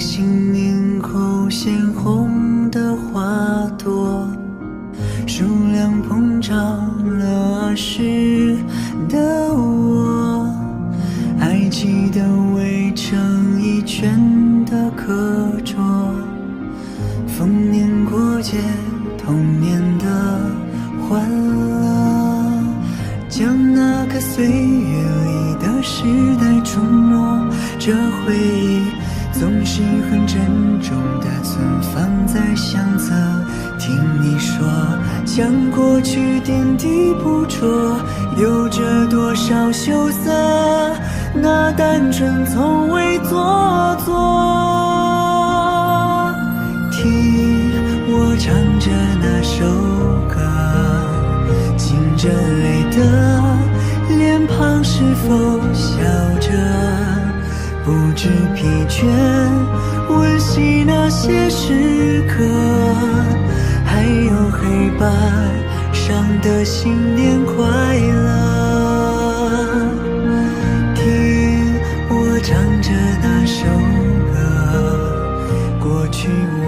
新年后鲜红的花朵，数量膨胀了儿时的我，还记得围成一圈的课桌，逢年过节童年的欢乐，将那个岁月里的时代触摸，这回忆总是很郑重地存放在相册。听你说，将过去点滴捕捉，有着多少羞涩，那单纯从未做作。听我唱着那首歌，噙着泪的脸庞是否笑着，不知疲倦温习那些时刻，还有黑板上的新年快乐。听我唱着那首歌，过去我